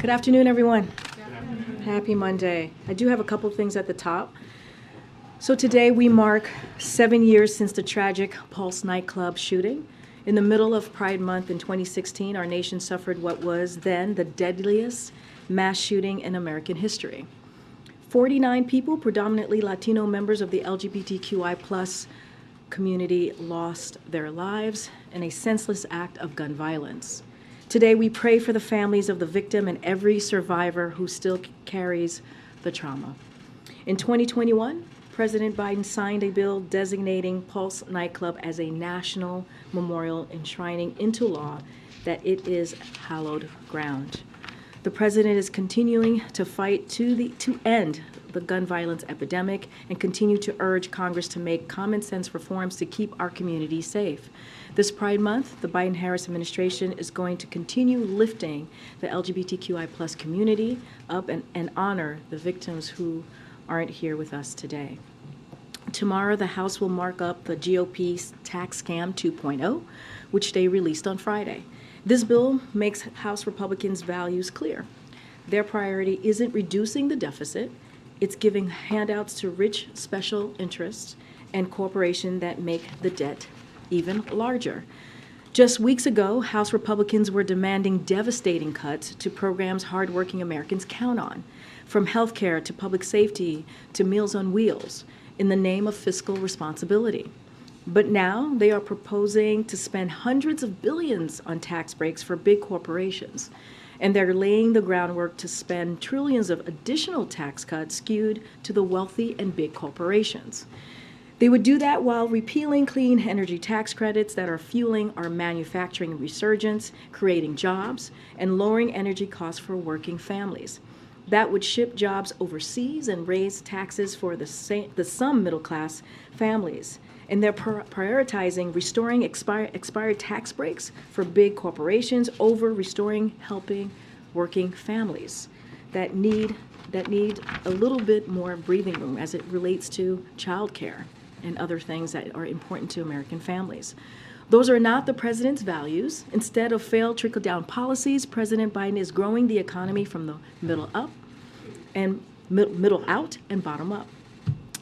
Good afternoon, everyone. Happy Monday. I do have a couple things at the top. So today we mark 7 years since the tragic Pulse nightclub shooting. In the middle of Pride Month in 2016, our nation suffered what was then the deadliest mass shooting in American history. 49 people, predominantly Latino members of the LGBTQI+ community, lost their lives in a senseless act of gun violence. Today, we pray for the families of the victim and every survivor who still carries the trauma. In 2021, President Biden signed a bill designating Pulse nightclub as a national memorial, enshrining into law that it is hallowed ground. The president is continuing to fight to end the gun violence epidemic and continue to urge Congress to make common sense reforms to keep our communities safe. This Pride Month, the Biden-Harris administration is going to continue lifting the LGBTQI+ community up and honor the victims who aren't here with us today. Tomorrow, the House will mark up the GOP's tax scam 2.0, which they released on Friday. This bill makes House Republicans' values clear. Their priority isn't reducing the deficit, it's giving handouts to rich special interests and corporations that make the debt even larger. Just weeks ago, House Republicans were demanding devastating cuts to programs hardworking Americans count on, from health care to public safety to Meals on Wheels, in the name of fiscal responsibility. But now they are proposing to spend hundreds of billions on tax breaks for big corporations. And they're laying the groundwork to spend trillions of additional tax cuts skewed to the wealthy and big corporations. They would do that while repealing clean energy tax credits that are fueling our manufacturing resurgence, creating jobs, and lowering energy costs for working families. That would ship jobs overseas and raise taxes for the some middle-class families. And they're prioritizing restoring expired tax breaks for big corporations over restoring helping working families that need a little bit more breathing room as it relates to childcare and other things that are important to American families. Those are not the president's values. Instead of failed trickle-down policies, President Biden is growing the economy from the middle up and middle out and bottom up.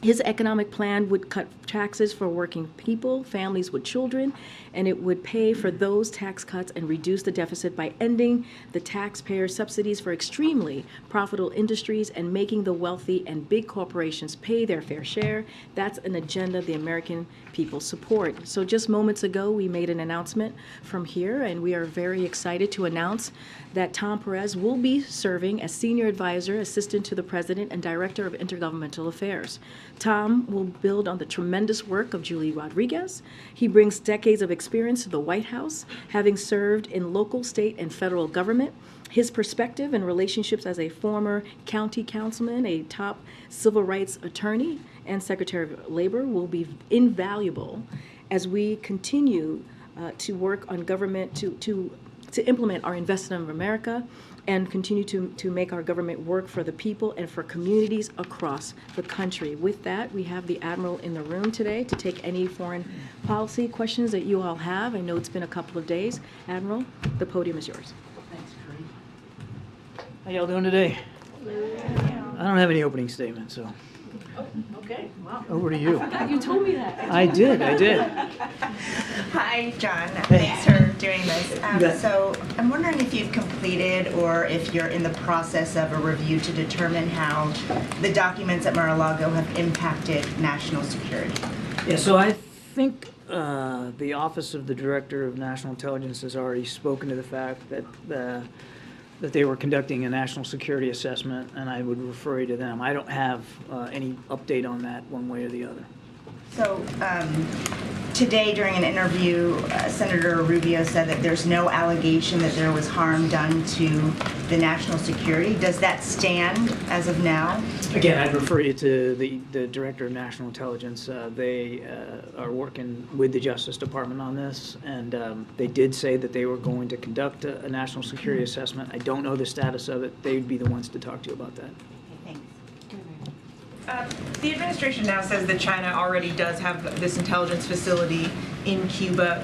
His economic plan would cut taxes for working people, families with children, and it would pay for those tax cuts and reduce the deficit by ending the taxpayer subsidies for extremely profitable industries and making the wealthy and big corporations pay their fair share. That's an agenda the American people support. So just moments ago, we made an announcement from here, and we are very excited to announce that Tom Perez will be serving as Senior Advisor, Assistant to the President, and Director of Intergovernmental Affairs. Tom will build on the tremendous work of Julie Rodriguez. He brings decades of experience to the White House, having served in local, state, and federal government. His perspective and relationships as a former county councilman, a top civil rights attorney, and Secretary of Labor will be invaluable as we continue to work on government to implement our Investment of America and continue to make our government work for the people and for communities across the country. With that, we have the Admiral in the room today to take any foreign policy questions that you all have. I know it's been a couple of days. Admiral, the podium is yours. Thanks, Karine. How y'all doing today? I don't have any opening statement, so. Oh, okay. Wow. Over to you. You told me that. I did. Hi, John. Thanks for doing this. So I'm wondering if you've completed or if you're in the process of a review to determine how the documents at Mar-a-Lago have impacted national security. Yeah, so I think the Office of the Director of National Intelligence has already spoken to the fact that they were conducting a national security assessment, and I would refer you to them. I don't have any update on that one way or the other. So today during an interview, Senator Rubio said that there's no allegation that there was harm done to the national security. Does that stand as of now? Again, I'd refer you to the Director of National Intelligence. They are working with the Justice Department on this, and they did say that they were going to conduct a national security assessment. I don't know the status of it. They'd be the ones to talk to you about that. Okay, thanks. The administration now says that China already does have this intelligence facility in Cuba.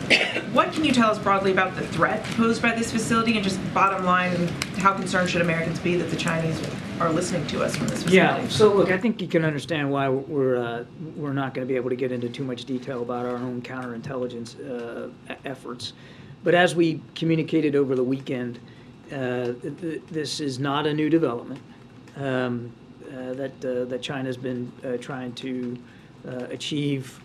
What can you tell us broadly about the threat posed by this facility, and just bottom line, how concerned should Americans be that the Chinese are listening to us from this facility? Yeah, so look, I think you can understand why we're not going to be able to get into too much detail about our own counterintelligence efforts. But as we communicated over the weekend, this is not a new development that China's been trying to achieve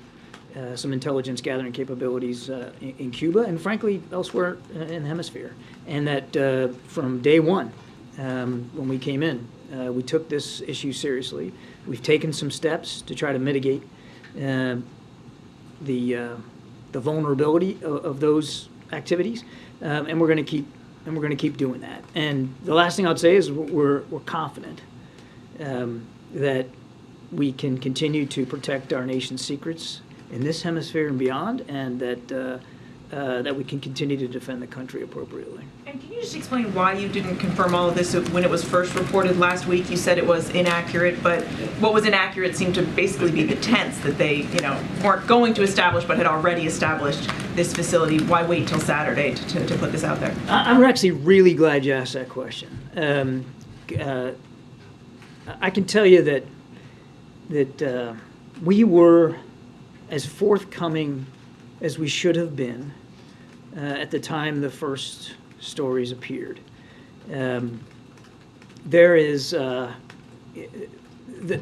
some intelligence gathering capabilities in Cuba and frankly elsewhere in the hemisphere. And that from day one, when we came in, we took this issue seriously. We've taken some steps to try to mitigate the vulnerability of those activities, and we're going to keep doing that. And the last thing I'd say is we're confident that we can continue to protect our nation's secrets in this hemisphere and beyond, and that we can continue to defend the country appropriately. And can you just explain why you didn't confirm all of this when it was first reported last week? You said it was inaccurate, but what was inaccurate seemed to basically be the tense that they, weren't going to establish but had already established this facility. Why wait till Saturday to put this out there? I'm actually really glad you asked that question. I can tell you that we were as forthcoming as we should have been at the time the first stories appeared. There is the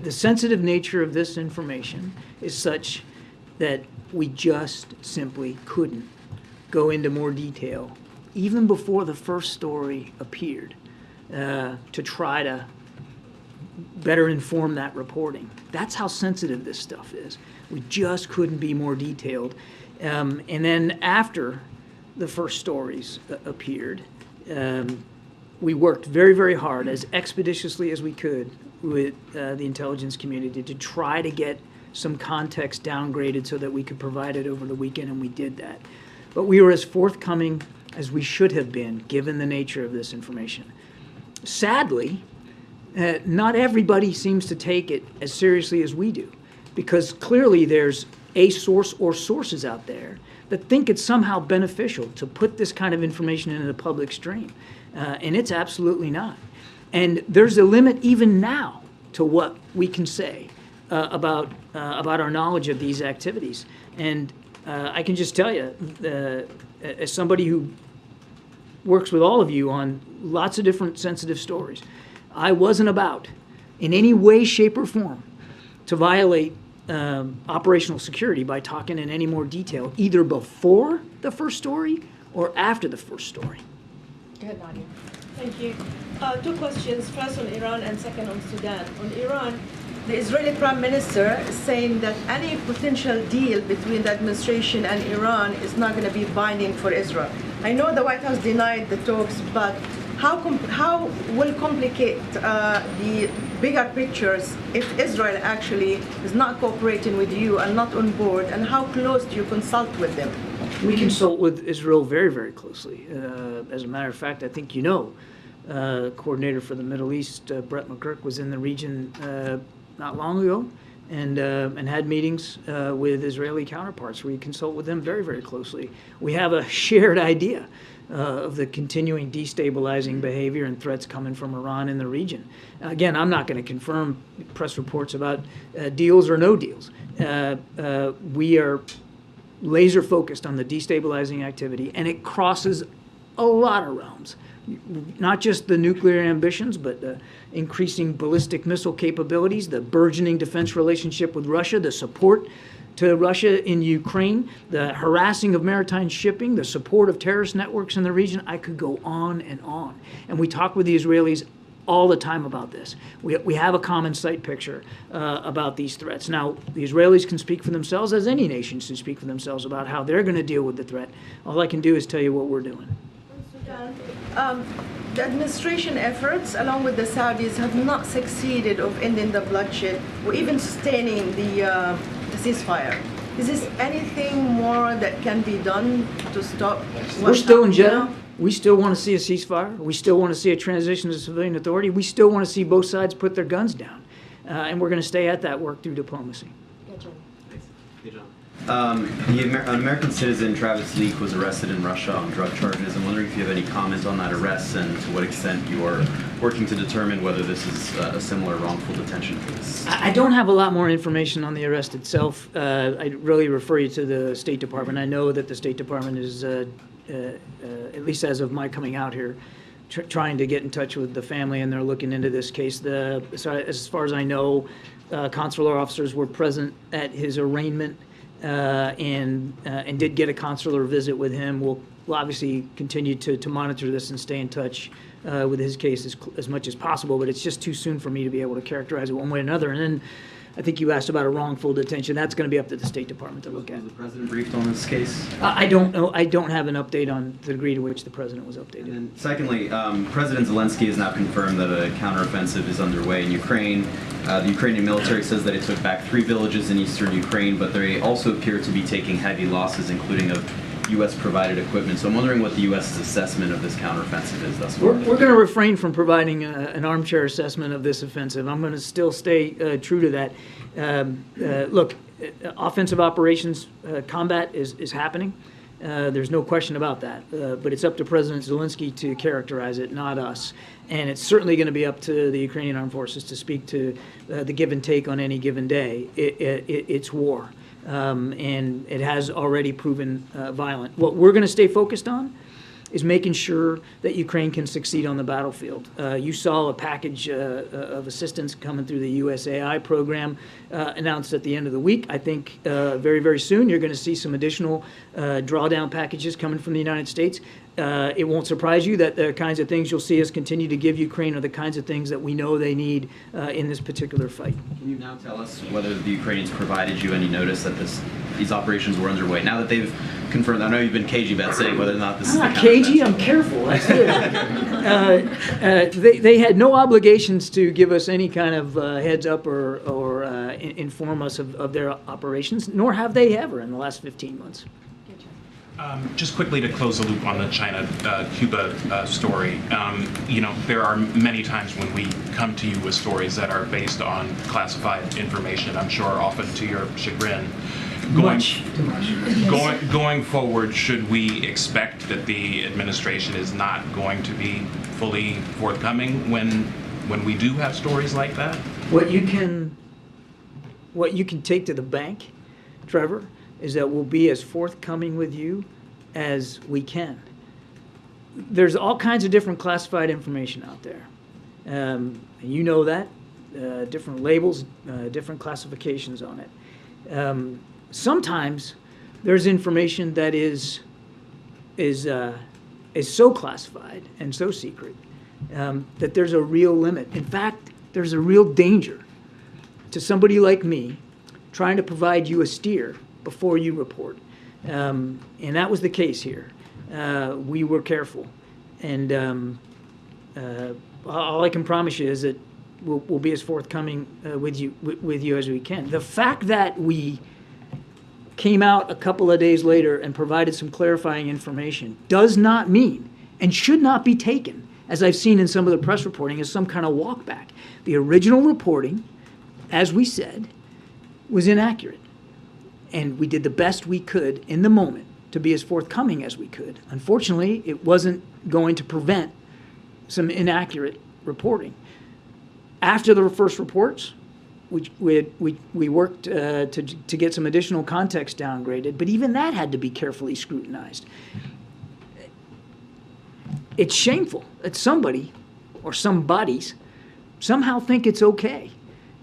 sensitive nature of this information is such that we just simply couldn't go into more detail even before the first story appeared to try to better inform that reporting. That's how sensitive this stuff is. We just couldn't be more detailed. And then after the first stories appeared, we worked very, very hard, as expeditiously as we could, with the intelligence community to try to get some context downgraded so that we could provide it over the weekend, and we did that. But we were as forthcoming as we should have been, given the nature of this information. Sadly, not everybody seems to take it as seriously as we do, because clearly there's a source or sources out there that think it's somehow beneficial to put this kind of information into the public stream, and it's absolutely not. And there's a limit even now to what we can say about our knowledge of these activities. And I can just tell you, as somebody who works with all of you on lots of different sensitive stories, I wasn't about, in any way, shape, or form, to violate operational security by talking in any more detail, either before the first story or after the first story. Go ahead, Nadia. Thank you. Two questions, first on Iran and second on Sudan. On Iran, the Israeli Prime Minister is saying that any potential deal between the administration and Iran is not going to be binding for Israel. I know the White House denied the talks, but how will complicate the bigger pictures if Israel actually is not cooperating with you and not on board, and how close do you consult with them? We consult with Israel very, very closely. As a matter of fact, I think coordinator for the Middle East, Brett McGurk, was in the region not long ago and had meetings with Israeli counterparts. We consult with them very, very closely. We have a shared idea of the continuing destabilizing behavior and threats coming from Iran in the region. Again, I'm not going to confirm press reports about deals or no deals. We are laser focused on the destabilizing activity, and it crosses a lot of realms. Not just the nuclear ambitions, but the increasing ballistic missile capabilities, the burgeoning defense relationship with Russia, the support to Russia in Ukraine, the harassing of maritime shipping, the support of terrorist networks in the region. I could go on and on. And we talk with the Israelis all the time about this. We have a common sight picture about these threats. Now, the Israelis can speak for themselves, as any nation should speak for themselves about how they're going to deal with the threat. All I can do is tell you what we're doing. The administration efforts, along with the Saudis, have not succeeded of ending the bloodshed or even sustaining the ceasefire. Is there anything more that can be done to stop? We're still in Jeddah. We still want to see a ceasefire. We still want to see a transition to civilian authority. We still want to see both sides put their guns down. And we're going to stay at that work through diplomacy. Yeah, John. Thanks. Hey, John. An American citizen, Travis Leak, was arrested in Russia on drug charges. I'm wondering if you have any comment on that arrest and to what extent you are working to determine whether this is a similar wrongful detention case. I don't have a lot more information on the arrest itself. I'd really refer you to the State Department. I know that the State Department is, at least as of my coming out here, trying to get in touch with the family, and they're looking into this case. So as far as I know, consular officers were present at his arraignment and did get a consular visit with him. We'll obviously continue to monitor this and stay in touch with his case as much as possible, but it's just too soon for me to be able to characterize it one way or another. And then I think you asked about a wrongful detention. That's going to be up to the State Department to look at. Was the president briefed on this case? I don't know. I don't have an update on the degree to which the president was updated. And then secondly, President Zelensky has now confirmed that a counteroffensive is underway in Ukraine. The Ukrainian military says that it took back 3 villages in eastern Ukraine, but they also appear to be taking heavy losses, including of U.S.-provided equipment. So I'm wondering what the U.S.'s assessment of this counteroffensive is thus far. We're going to refrain from providing an armchair assessment of this offensive. I'm going to still stay true to that. Look, offensive operations combat is happening. There's no question about that. But it's up to President Zelensky to characterize it, not us. And it's certainly going to be up to the Ukrainian armed forces to speak to the give and take on any given day. It's war. And it has already proven violent. What we're going to stay focused on is making sure that Ukraine can succeed on the battlefield. You saw a package of assistance coming through the USAI program announced at the end of the week. I think very, very soon you're going to see some additional drawdown packages coming from the United States. It won't surprise you that the kinds of things you'll see us continue to give Ukraine are the kinds of things that we know they need in this particular fight. Can you now tell us whether the Ukrainians provided you any notice that these operations were underway? Now that they've confirmed, I know you've been cagey about saying whether or not this is I'm not cagey, I'm careful. They had no obligations to give us any kind of heads up or inform us of their operations, nor have they ever in the last 15 months. Just quickly to close the loop on the China-Cuba story, there are many times when we come to you with stories that are based on classified information, I'm sure often to your chagrin. Going forward, should we expect that the administration is not going to be fully forthcoming when we do have stories like that? What you can take to the bank, Trevor, is that we'll be as forthcoming with you as we can. There's all kinds of different classified information out there. And you know that. Different labels, different classifications on it. Sometimes there's information that is so classified and so secret that there's a real limit. In fact, there's a real danger to somebody like me trying to provide you a steer before you report. And that was the case here. We were careful. And all I can promise you is that we'll be as forthcoming with you as we can. The fact that we came out a couple of days later and provided some clarifying information does not mean and should not be taken, as I've seen in some of the press reporting, as some kind of walk back. The original reporting, as we said, was inaccurate. And we did the best we could in the moment to be as forthcoming as we could. Unfortunately, it wasn't going to prevent some inaccurate reporting. After the first reports, we worked to get some additional context downgraded, but even that had to be carefully scrutinized. It's shameful that somebody or some bodies somehow think it's okay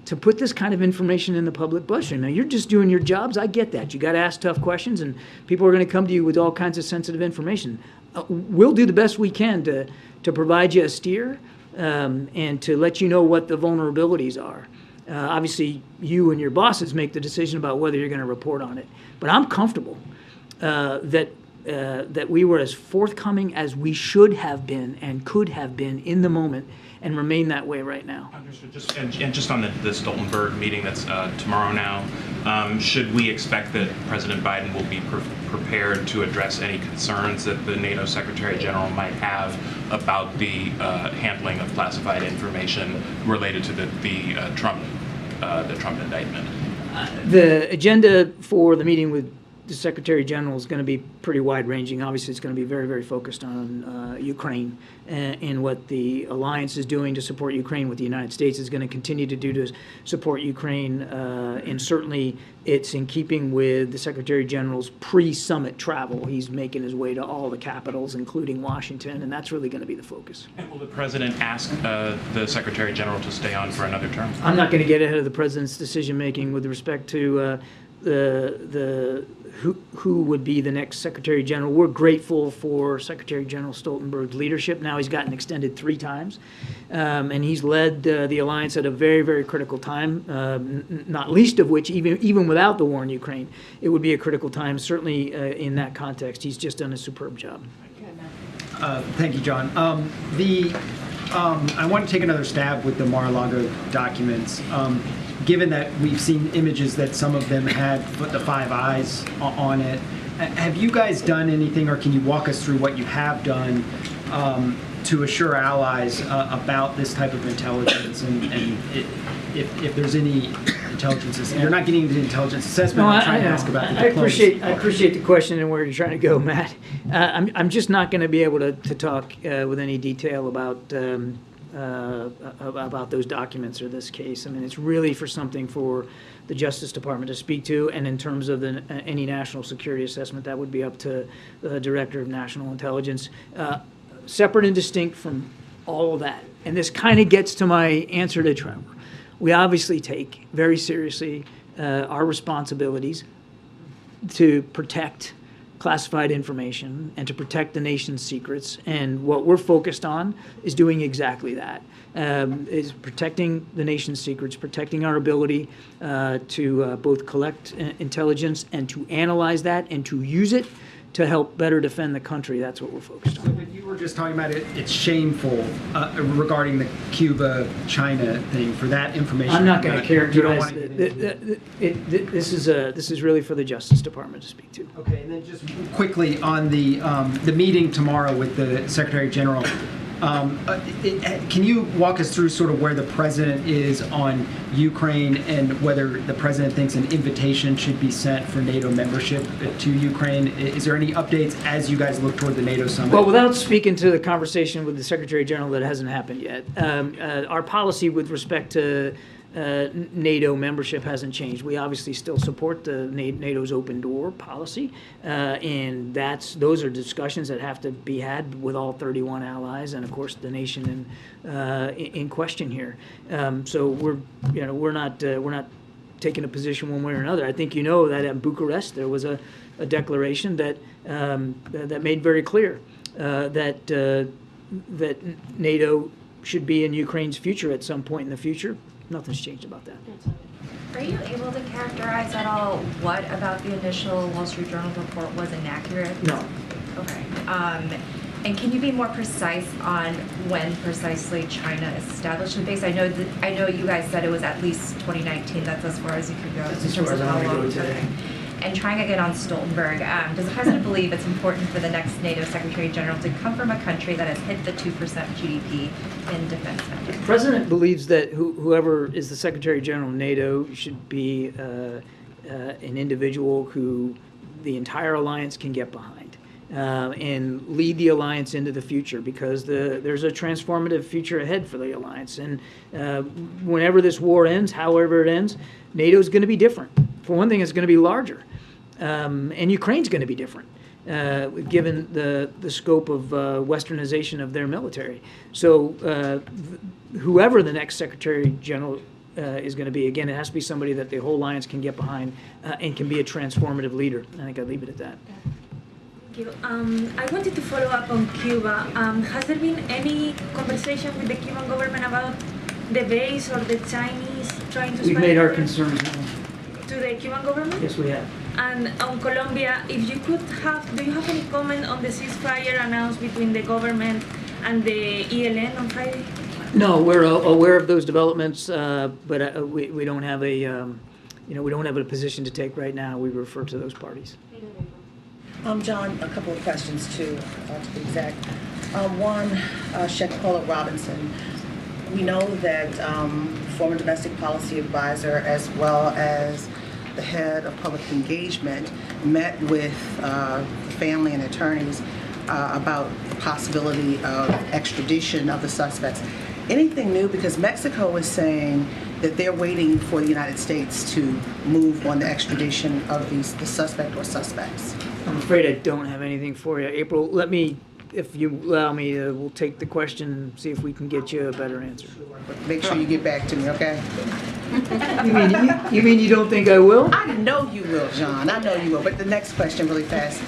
to put this kind of information in the public bloodstream. Now, you're just doing your jobs. I get that. You got to ask tough questions, and people are going to come to you with all kinds of sensitive information. We'll do the best we can to provide you a steer and to let you know what the vulnerabilities are. Obviously, you and your bosses make the decision about whether you're going to report on it. But I'm comfortable that we were as forthcoming as we should have been and could have been in the moment, and remain that way right now. Understood. Just on the Stoltenberg meeting that's tomorrow now, should we expect that President Biden will be prepared to address any concerns that the NATO Secretary General might have about the handling of classified information related to the Trump indictment? The agenda for the meeting with the Secretary General is going to be pretty wide-ranging. Obviously, it's going to be very, very focused on Ukraine and what the alliance is doing to support Ukraine, what the United States is going to continue to do to support Ukraine. And certainly, it's in keeping with the Secretary General's pre-summit travel. He's making his way to all the capitals, including Washington, and that's really going to be the focus. And will the president ask the Secretary General to stay on for another term? I'm not going to get ahead of the president's decision-making with respect to who would be the next Secretary General. We're grateful for Secretary General Stoltenberg's leadership. Now he's gotten extended 3 times, and he's led the alliance at a very, very critical time, not least of which, even without the war in Ukraine, it would be a critical time. Certainly in that context, he's just done a superb job. Thank you, John. I want to take another stab with the Mar-a-Lago documents. Given that we've seen images that some of them had the 5 eyes on it, have you guys done anything, or can you walk us through what you have done to assure allies about this type of intelligence, and if there's any intelligence? You're not getting into intelligence assessment. I'm trying to ask about the diplomacy. I appreciate the question and where you're trying to go, Matt. I'm just not going to be able to talk with any detail about those documents or this case. I mean, it's really something for the Justice Department to speak to, and in terms of any national security assessment, that would be up to the Director of National Intelligence. Separate and distinct from all of that. And this kind of gets to my answer to Trevor. We obviously take very seriously our responsibilities to protect classified information and to protect the nation's secrets. And what we're focused on is doing exactly that, is protecting the nation's secrets, protecting our ability to both collect intelligence and to analyze that and to use it to help better defend the country. That's what we're focused on. But you were just talking about it's shameful regarding the Cuba-China thing for that information. I'm not going to characterize this is really for the Justice Department to speak to. Okay, and then just quickly on the meeting tomorrow with the Secretary General. Can you walk us through sort of where the president is on Ukraine and whether the president thinks an invitation should be sent for NATO membership to Ukraine? Is there any updates as you guys look toward the NATO summit? Well, without speaking to the conversation with the Secretary General, that hasn't happened yet. Our policy with respect to NATO membership hasn't changed. We obviously still support the NATO's open door policy, and those are discussions that have to be had with all 31 allies, and of course the nation in question here. So we're not taking a position one way or another. I think you know that at Bucharest there was a declaration that made very clear that NATO should be in Ukraine's future at some point in the future. Nothing's changed about that. Are you able to characterize at all what about the initial Wall Street Journal report was inaccurate? No. Okay. And can you be more precise on when precisely China established the base? I know you guys said it was at least 2019. That's as far as you could go. That's as far as I'm going to go today. Okay. And trying again on Stoltenberg, does the president believe it's important for the next NATO Secretary General to come from a country that has hit the 2% GDP in defense spending? The president believes that whoever is the Secretary General of NATO should be an individual who the entire alliance can get behind and lead the alliance into the future, because there's a transformative future ahead for the alliance. And whenever this war ends, however it ends, NATO is going to be different. For one thing, it's going to be larger, and Ukraine's going to be different, given the scope of westernization of their military. So whoever the next Secretary General is going to be, again, it has to be somebody that the whole alliance can get behind and can be a transformative leader. I think I'll leave it at that. Thank you. I wanted to follow up on Cuba. Has there been any conversation with the Cuban government about the base or the Chinese trying to We've made our concerns known. To the Cuban government? Yes, we have. And on Colombia, if you could do you have any comment on the ceasefire announced between the government and the ELN on Friday? No, we're aware of those developments, but we don't have we don't have a position to take right now. We refer to those parties. John, a couple of questions too, to be exact. One, Shekola Robinson. We know that former domestic policy advisor as well as the head of public engagement, met with family and attorneys about the possibility of extradition of the suspects. Anything new? Because Mexico is saying that they're waiting for the United States to move on the extradition of the suspect or suspects. I'm afraid I don't have anything for you. April, let me, if you allow me, we'll take the question and see if we can get you a better answer. But make sure you get back to me, okay? You mean you don't think I will? I know you will, John. I know you will. But the next question, really fast.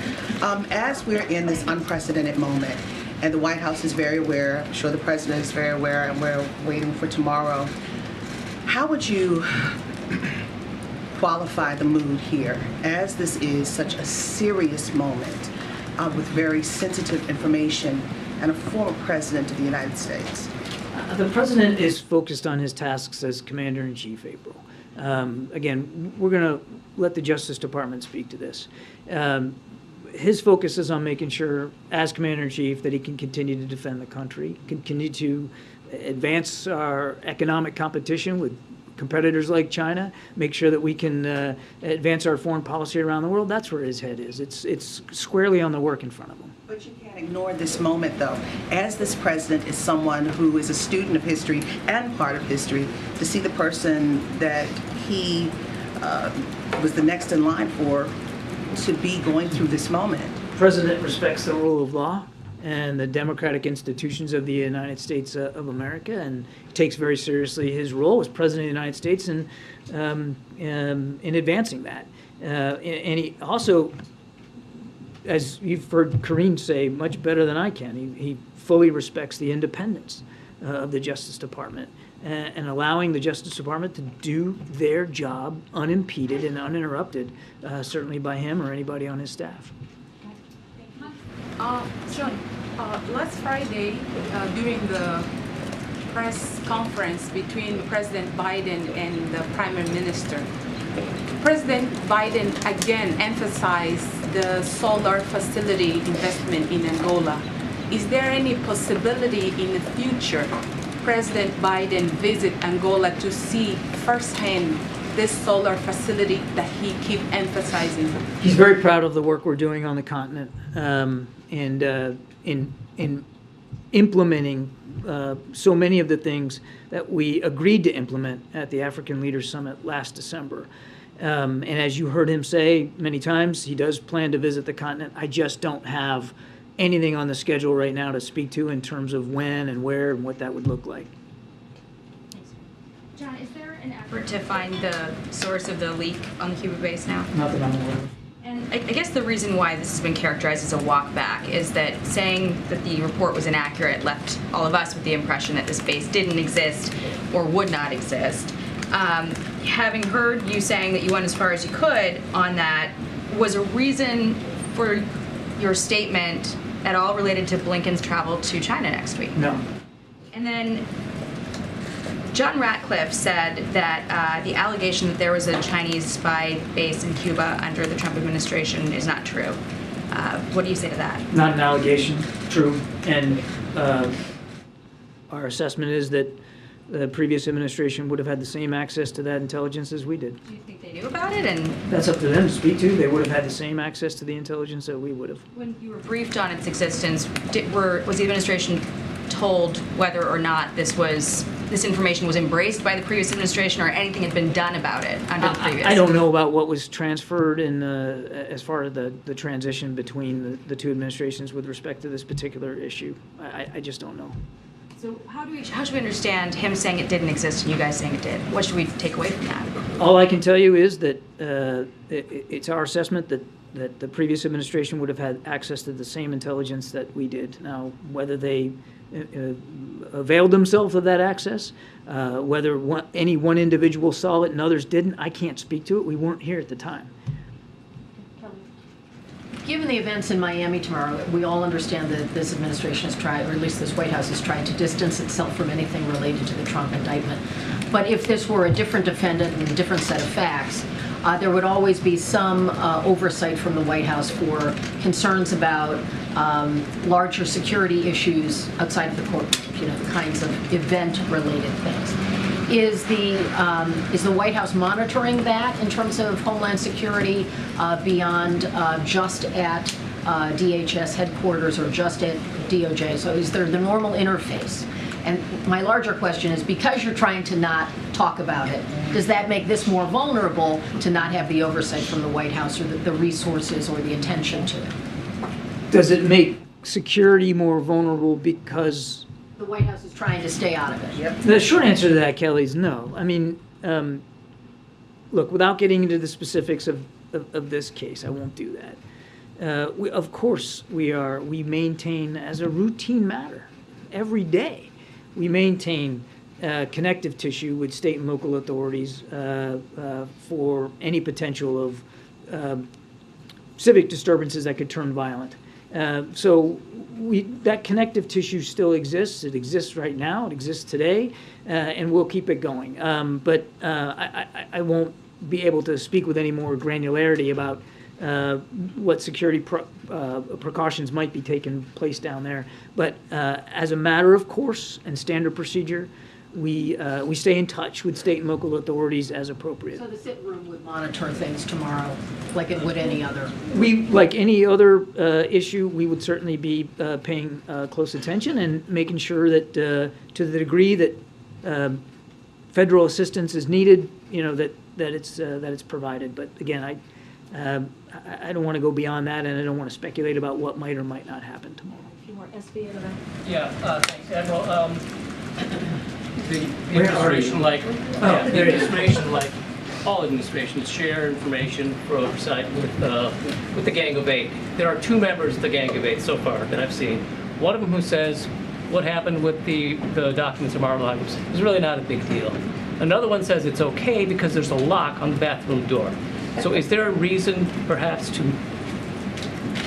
As we're in this unprecedented moment, and the White House is very aware, I'm sure the President is very aware, and we're waiting for tomorrow, how would you qualify the mood here, as this is such a serious moment with very sensitive information and a former President of the United States? The President is focused on his tasks as Commander-in-Chief, April. Again, we're going to let the Justice Department speak to this. His focus is on making sure, as Commander-in-Chief, that he can continue to defend the country, continue to advance our economic competition with competitors like China, make sure that we can advance our foreign policy around the world. That's where his head is. It's squarely on the work in front of him. But you can't ignore this moment, though. As this president is someone who is a student of history and part of history, to see the person that he was the next in line for to be going through this moment. The President respects the rule of law and the democratic institutions of the United States of America, and takes very seriously his role as President of the United States in advancing that. And he also, as you've heard Karine say much better than I can, he fully respects the independence of the Justice Department and allowing the Justice Department to do their job unimpeded and uninterrupted, certainly by him or anybody on his staff. John, last Friday, during the press conference between President Biden and the Prime Minister, President Biden again emphasized the solar facility investment in Angola. Is there any possibility in the future President Biden visit Angola to see firsthand this solar facility that he keep emphasizing? He's very proud of the work we're doing on the continent, and in implementing so many of the things that we agreed to implement at the African Leaders Summit last December. And as you heard him say many times, he does plan to visit the continent. I just don't have anything on the schedule right now to speak to in terms of when and where and what that would look like. John, is there an effort to find the source of the leak on the Cuba base now? Not that I'm aware of. And I guess the reason why this has been characterized as a walk back is that saying that the report was inaccurate left all of us with the impression that this base didn't exist or would not exist. Having heard you saying that you went as far as you could on that, was a reason for your statement at all related to Blinken's travel to China next week? No. And then John Ratcliffe said that the allegation that there was a Chinese spy base in Cuba under the Trump administration is not true. What do you say to that? Not an allegation, true. And our assessment is that the previous administration would have had the same access to that intelligence as we did. Do you think they knew about it? And That's up to them to speak to. They would have had the same access to the intelligence that we would have. when you were briefed on its existence, was the administration told whether or not this information was embraced by the previous administration, or anything had been done about it under the previous? I don't know about what was transferred in as far as the transition between the two administrations with respect to this particular issue. I just don't know. So how should we understand him saying it didn't exist and you guys saying it did? What should we take away from that? All I can tell you is that it's our assessment that the previous administration would have had access to the same intelligence that we did. Now, whether they availed themselves of that access, whether any one individual saw it and others didn't, I can't speak to it. We weren't here at the time. Given the events in Miami tomorrow, we all understand that this administration is trying, or at least this White House is trying to distance itself from anything related to the Trump indictment. But if this were a different defendant and a different set of facts, there would always be some oversight from the White House for concerns about larger security issues outside of the court, the kinds of event-related things. Is the White House monitoring that in terms of Homeland Security beyond just at DHS headquarters or just at DOJ? So is there the normal interface? And my larger question is, because you're trying to not talk about it, does that make this more vulnerable to not have the oversight from the White House or the resources or the attention to it? Does it make security more vulnerable because The White House is trying to stay out of it? Yep. the short answer to that, Kelly, is no. I mean, look, without getting into the specifics of this case, I won't do that. Of course, we maintain as a routine matter every day. We maintain connective tissue with state and local authorities for any potential of civic disturbances that could turn violent. So that connective tissue still exists. It exists right now. It exists today, and we'll keep it going. But I won't be able to speak with any more granularity about what security precautions might be taking place down there. But as a matter of course and standard procedure, we stay in touch with state and local authorities as appropriate. So the sit room would monitor things tomorrow like it would any other? Like any other issue, we would certainly be paying close attention and making sure that to the degree that federal assistance is needed, that it's provided. But again, I don't want to go beyond that, and I don't want to speculate about what might or might not happen tomorrow. A few more SV in the back. Yeah, thanks, Admiral. The administration, like all administrations, share information for oversight with the Gang of Eight. There are 2 members of the Gang of Eight so far that I've seen. One of them who says what happened with the documents of Mar-a-Lago is really not a big deal. Another one says it's okay because there's a lock on the bathroom door. So is there a reason perhaps to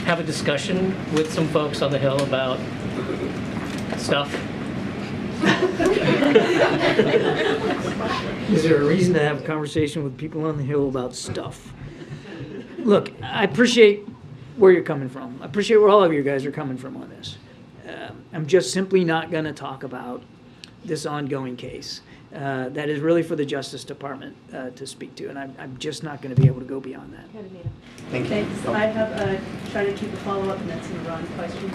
have a discussion with some folks on the Hill about stuff? Is there a reason to have a conversation with people on the Hill about stuff? Look, I appreciate where you're coming from. I appreciate where all of you guys are coming from on this. I'm just simply not going to talk about this ongoing case. That is really for the Justice Department to speak to, and I'm just not going to be able to go beyond that. Thank you. Thanks. I have trying to keep a follow-up, and that's an Iran question.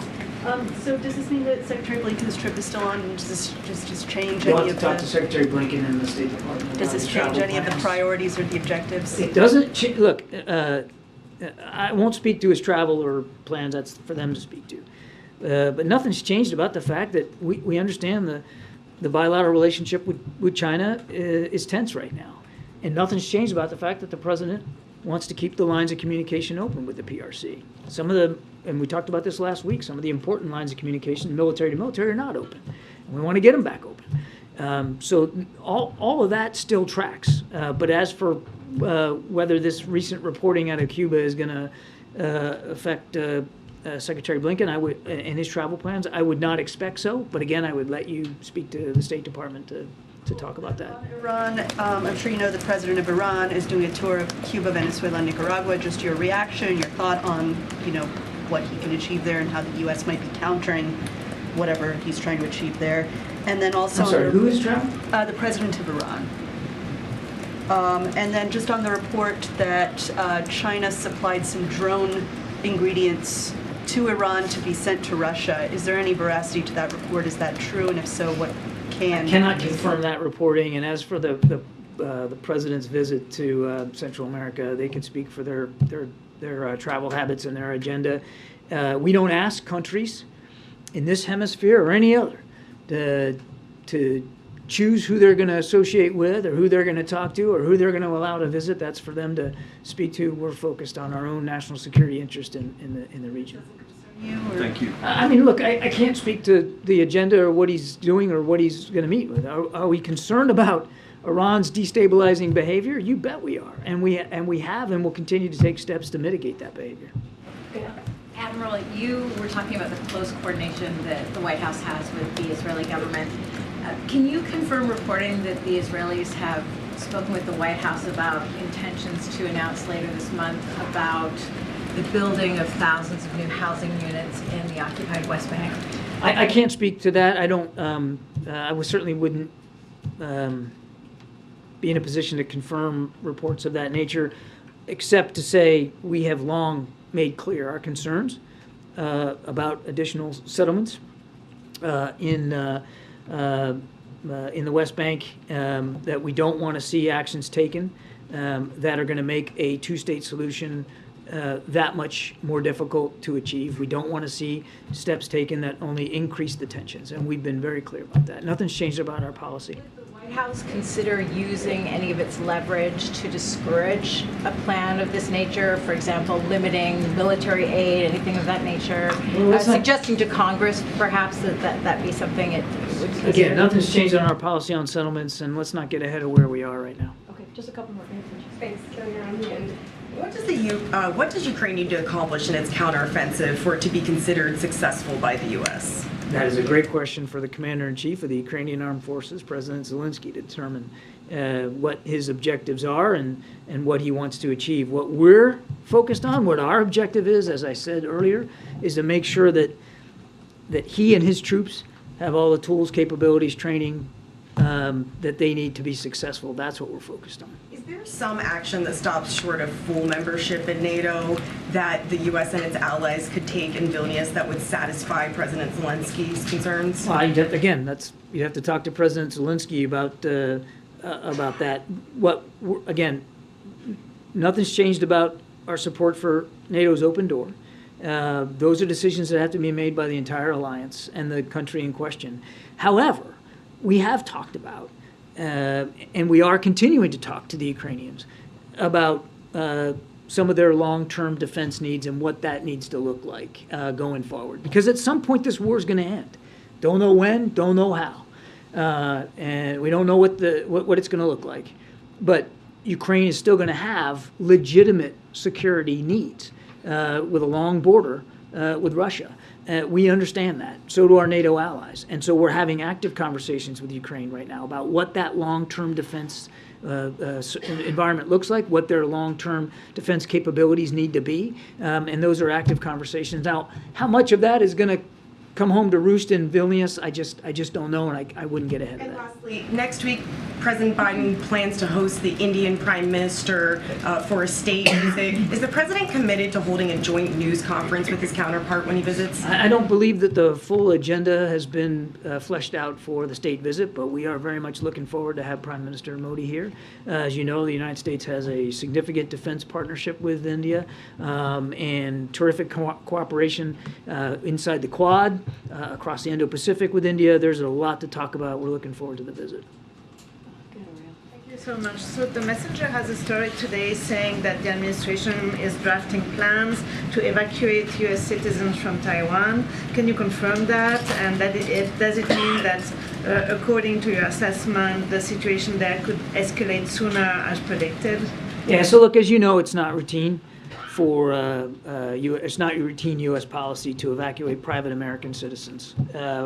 So does this mean that Secretary Blinken's trip is still on, and does this just change You'll any have of to talk to Secretary Blinken and the State Department. Does this about change any of the travel plans. priorities or the objectives? It doesn't change. Look, I won't speak to his travel or plans. That's for them to speak to. But nothing's changed about the fact that we understand the bilateral relationship with China is tense right now. And nothing's changed about the fact that the president wants to keep the lines of communication open with the PRC. And we talked about this last week, some of the important lines of communication, military to military, are not open. And we want to get them back open. So all of that still tracks. But as for whether this recent reporting out of Cuba is going to affect Secretary Blinken and his travel plans, I would not expect so. But again, I would let you speak to the State Department to talk about that. Iran, I'm sure you know the president of Iran is doing a tour of Cuba, Venezuela, and Nicaragua. Just your reaction, your thought on, what he can achieve there and how the U.S. might be countering whatever he's trying to achieve there. And then also... I'm sorry, who is traveling? The president of Iran. And then just on the report that China supplied some drone ingredients to Iran to be sent to Russia. Is there any veracity to that report? Is that true? And if so, what can... I cannot confirm that reporting. And as for the president's visit to Central America, they can speak for their travel habits and their agenda. We don't ask countries in this hemisphere or any other to choose who they're going to associate with or who they're going to talk to or who they're going to allow to visit. That's for them to speak to. We're focused on our own national security interest in the region. Thank you. I mean, look, I can't speak to the agenda or what he's doing or what he's going to meet with. Are we concerned about Iran's destabilizing behavior? You bet we are, and we have and will continue to take steps to mitigate that behavior. Admiral, you were talking about the close coordination that the White House has with the Israeli government. Can you confirm reporting that the Israelis have spoken with the White House about intentions to announce later this month about the building of thousands of new housing units in the occupied West Bank? I can't speak to that. I don't. I certainly wouldn't be in a position to confirm reports of that nature, except to say we have long made clear our concerns about additional settlements in the West Bank, that we don't want to see actions taken that are going to make a two-state solution that much more difficult to achieve. We don't want to see steps taken that only increase the tensions, and we've been very clear about that. Nothing's changed about our policy. White House consider using any of its leverage to discourage a plan of this nature? For example, limiting military aid, anything of that nature? Suggesting to Congress, perhaps, that be something it would consider? Again, nothing's changed on our policy on settlements, and let's not get ahead of where we are right now. Okay, just a couple more. Thanks, Kelly, on the end. What does Ukraine need to accomplish in its counteroffensive for it to be considered successful by the U.S.? That is a great question for the Commander-in-Chief of the Ukrainian Armed Forces, President Zelensky, to determine what his objectives are and what he wants to achieve. What we're focused on, what our objective is, as I said earlier, is to make sure that he and his troops have all the tools, capabilities, training that they need to be successful. That's what we're focused on. Is there some action that stops short of full membership in NATO that the U.S. and its allies could take in Vilnius that would satisfy President Zelensky's concerns? Well, you'd have to talk to President Zelensky about that. Again, nothing's changed about our support for NATO's open door. Those are decisions that have to be made by the entire alliance and the country in question. However, we have talked about, and we are continuing to talk to the Ukrainians about some of their long-term defense needs and what that needs to look like going forward. Because at some point this war is going to end. Don't know when, don't know how, and we don't know what it's going to look like. But Ukraine is still going to have legitimate security needs with a long border with Russia. We understand that. So do our NATO allies. And so we're having active conversations with Ukraine right now about what that long-term defense environment looks like, what their long-term defense capabilities need to be. And those are active conversations. Now, how much of that is going to come home to roost in Vilnius, I just don't know, and I wouldn't get ahead of that. Lastly, next week, President Biden plans to host the Indian Prime Minister for a state visit. Is the president committed to holding a joint news conference with his counterpart when he visits? I don't believe that the full agenda has been fleshed out for the state visit, but we are very much looking forward to have Prime Minister Modi here. As you know, the United States has a significant defense partnership with India and terrific cooperation inside the Quad, across the Indo-Pacific with India. There's a lot to talk about. We're looking forward to the visit. Thank you so much. So the Messenger has a story today saying that the administration is drafting plans to evacuate U.S. citizens from Taiwan. Can you confirm that? And does it mean that, according to your assessment, the situation there could escalate sooner as predicted? Yeah, so look, as you know, it's not routine it's not routine U.S. policy to evacuate private American citizens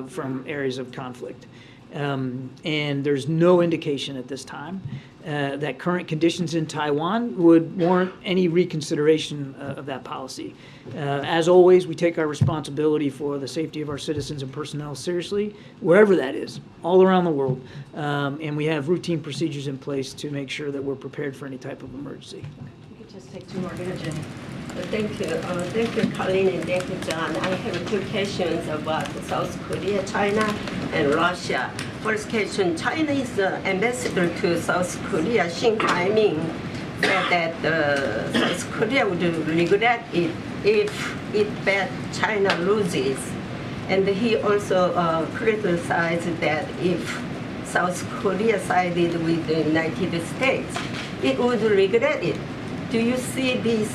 from areas of conflict. And there's no indication at this time that current conditions in Taiwan would warrant any reconsideration of that policy. As always, we take our responsibility for the safety of our citizens and personnel seriously, wherever that is, all around the world. And we have routine procedures in place to make sure that we're prepared for any type of emergency. We could just take two more. Jenny. Thank you, Karine, and thank you, John. I have two questions about South Korea, China, and Russia. First question, China's ambassador to South Korea, Xing Haiming, said that South Korea would regret it if it bet China loses. And he also criticized that if South Korea sided with the United States, it would regret it. Do you see this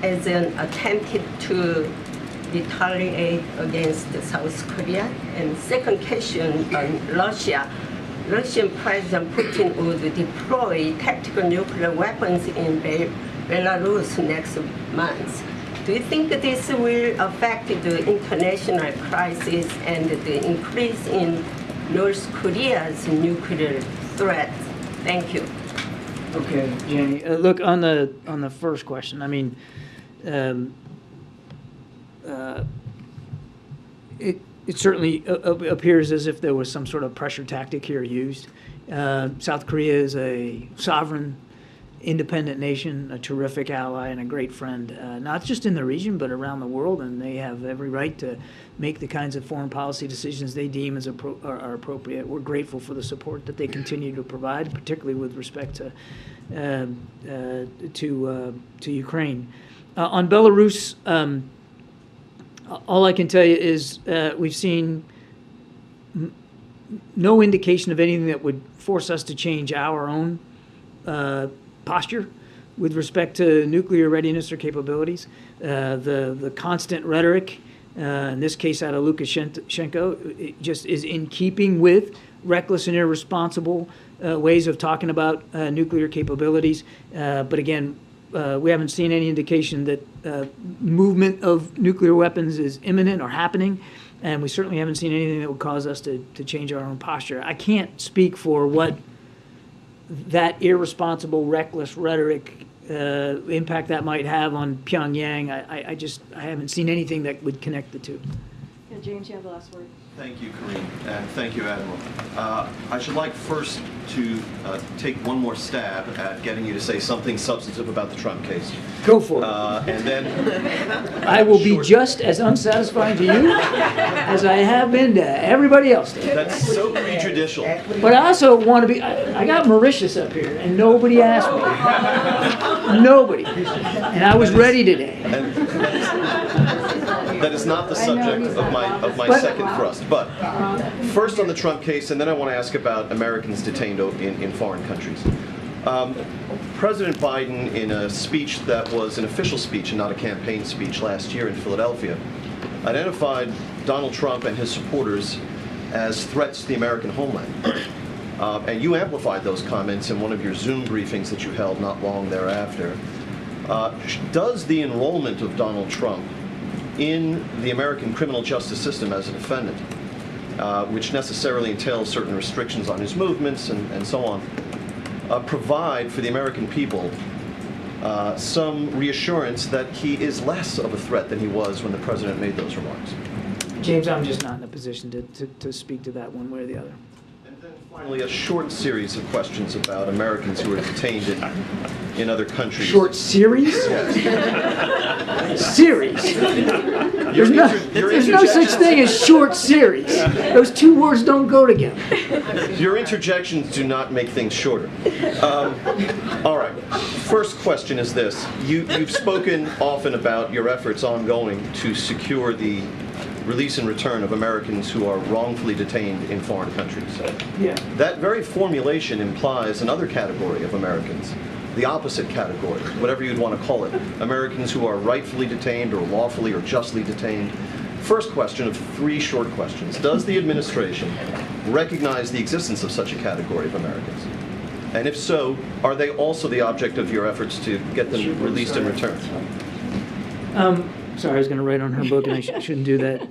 as an attempt to retaliate against South Korea? And second question on Russia. Russian President Putin would deploy tactical nuclear weapons in Belarus next month. Do you think this will affect the international crisis and the increase in North Korea's nuclear threat? Thank you. Okay, Jenny. Look, on the first question, I mean, it certainly appears as if there was some sort of pressure tactic here used. South Korea is a sovereign, independent nation, a terrific ally, and a great friend, not just in the region, but around the world, and they have every right to make the kinds of foreign policy decisions they deem are appropriate. We're grateful for the support that they continue to provide, particularly with respect to Ukraine. On Belarus, all I can tell you is we've seen no indication of anything that would force us to change our own posture with respect to nuclear readiness or capabilities. The constant rhetoric, in this case out of Lukashenko, it just is in keeping with reckless and irresponsible ways of talking about nuclear capabilities. But again, we haven't seen any indication that movement of nuclear weapons is imminent or happening, and we certainly haven't seen anything that would cause us to change our own posture. I can't speak for what that irresponsible, reckless rhetoric impact that might have on Pyongyang. I haven't seen anything that would connect the two. Yeah, James, you have the last word. Thank you, Karine, and thank you, Admiral. I should like first to take one more stab at getting you to say something substantive about the Trump case. Go for it. And then I will be just as unsatisfying to you as I have been to everybody else. That's so prejudicial. But I also want to be, I got Mauritius up here, and nobody asked me. Nobody. And I was ready today. That is not the subject of my second thrust. But first on the Trump case, and then I want to ask about Americans detained in foreign countries. President Biden, in a speech that was an official speech and not a campaign speech last year in Philadelphia, identified Donald Trump and his supporters as threats to the American homeland. And you amplified those comments in one of your Zoom briefings that you held not long thereafter. Does the enrollment of Donald Trump in the American criminal justice system as a defendant, which necessarily entails certain restrictions on his movements and so on, provide for the American people some reassurance that he is less of a threat than he was when the president made those remarks? James, I'm just not in a position to speak to that one way or the other. Finally, a short series of questions about Americans who are detained in other countries. Short series? Yes. Series. There's no such thing as short series. Those two words don't go together. Your interjections do not make things shorter. All right. First question is this. You've spoken often about your efforts ongoing to secure the release and return of Americans who are wrongfully detained in foreign countries. Yeah. That very formulation implies another category of Americans, the opposite category, whatever you'd want to call it, Americans who are rightfully detained or lawfully or justly detained. First question of three short questions. Does the administration recognize the existence of such a category of Americans? And if so, are they also the object of your efforts to get them released and returned? Sorry, I was going to write on her book, and I shouldn't do that.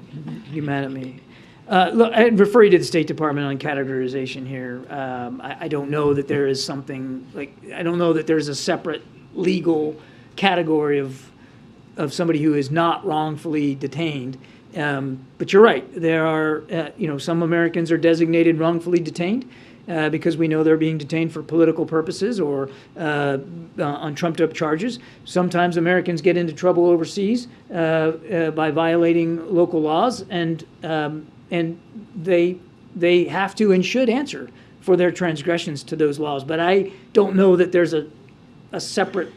You're mad at me. Look, I'd refer you to the State Department on categorization here. I don't know that there is something like, I don't know that there's a separate legal category of somebody who is not wrongfully detained. But you're right. There are, some Americans are designated wrongfully detained because we know they're being detained for political purposes or on trumped-up charges. Sometimes Americans get into trouble overseas by violating local laws, and they have to and should answer for their transgressions to those laws. But I don't know that there's a separate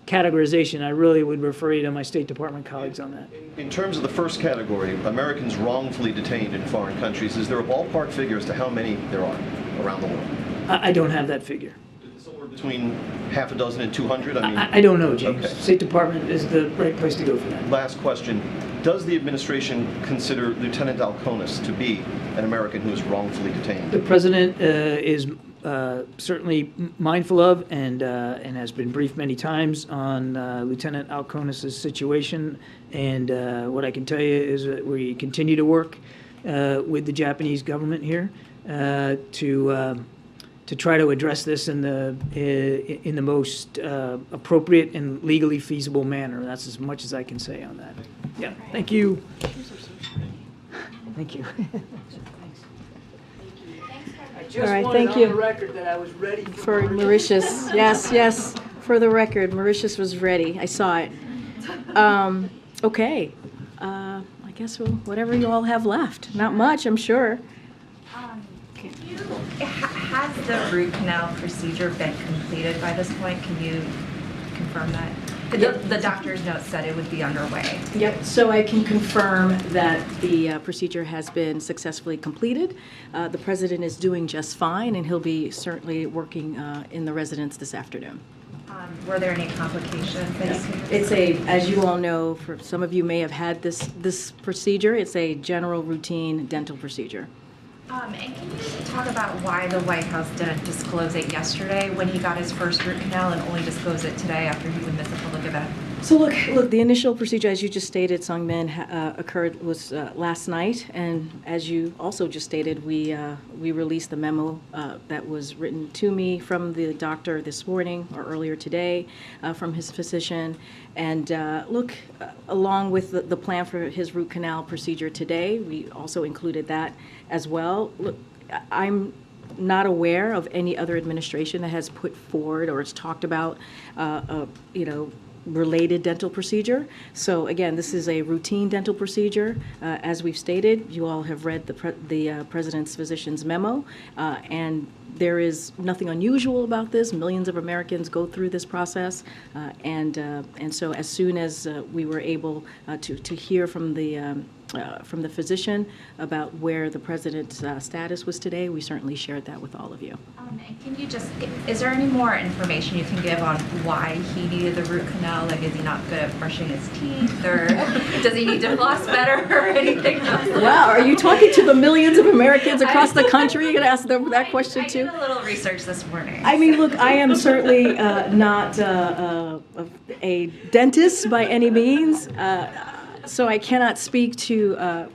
categorization. I really would refer you to my State Department colleagues on that. In terms of the first category, Americans wrongfully detained in foreign countries, is there a ballpark figure as to how many there are around the world? I don't have that figure. Somewhere between half a dozen and 200? I don't know, James. Okay. State Department is the right place to go for that. Last question. Does the administration consider Lieutenant Alconis to be an American who is wrongfully detained? The president is certainly mindful of and has been briefed many times on Lieutenant Alconis' situation. And what I can tell you is that we continue to work with the Japanese government here to try to address this in the most appropriate and legally feasible manner. That's as much as I can say on that. Yeah, thank you. Thank you. I All just right, wanted thank on you. the record that I was ready For Mauritius, yes, yes, for the record, Mauritius was ready, I saw it. Okay, I guess whatever you all have left, not much, I'm sure. Has the root canal procedure been completed by this point? Can you confirm that? The doctor's note said it would be underway. Yep, so I can confirm that the procedure has been successfully completed. The president is doing just fine, and he'll be certainly working in the residence this afternoon. Were there any complications? It's as you all know, for some of you may have had this procedure, it's a general routine dental procedure. And can you talk about why the White House didn't disclose it yesterday when he got his first root canal and only disclosed it today after he would miss a public event? So look, the initial procedure, as you just stated, Sungmin, was last night, and as you also just stated, we released the memo that was written to me from the doctor this morning or earlier today from his physician, and along with the plan for his root canal procedure today, we also included that as well. Look, I'm not aware of any other administration that has put forward or has talked about, related dental procedure. So again, this is a routine dental procedure. As we've stated, you all have read the president's physician's memo, and there is nothing unusual about this. Millions of Americans go through this process, and so as soon as we were able to hear from the physician about where the president's status was today, we certainly shared that with all of you. And can you is there any more information you can give on why he needed the root canal? Like, is he not good at brushing his teeth, or does he need to floss better, or anything else? Wow, are you talking to the millions of Americans across the country? You're going to ask them that question too? I did a little research this morning. I mean, look, I am certainly not a dentist by any means, so I cannot speak to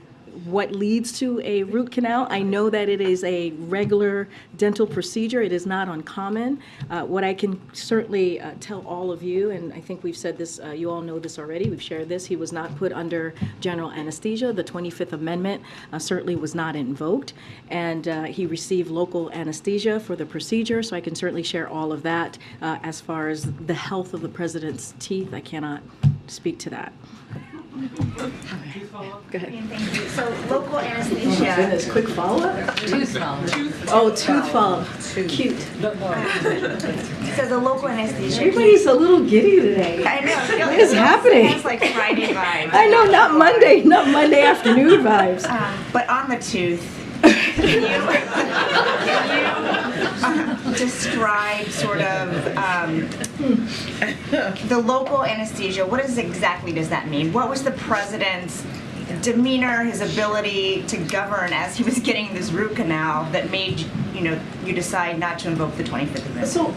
what leads to a root canal. I know that it is a regular dental procedure. It is not uncommon. What I can certainly tell all of you, and I think we've said this, you all know this already, we've shared this, he was not put under general anesthesia. The 25th Amendment certainly was not invoked, and he received local anesthesia for the procedure, so I can certainly share all of that. As far as the health of the president's teeth, I cannot speak to that. Go ahead. Thank you. So local Oh my anesthesia. goodness, quick follow-up? Tooth follow-up. Oh, tooth follow-up. Cute. So the local anesthesia. Everybody's a little giddy today. I know. What is happening? It's like Friday vibes. I know, not Monday afternoon vibes. But on the tooth, can you describe sort of the local anesthesia? What exactly does that mean? What was the president's demeanor, his ability to govern as he was getting this root canal that made you decide not to invoke the 25th Amendment? So,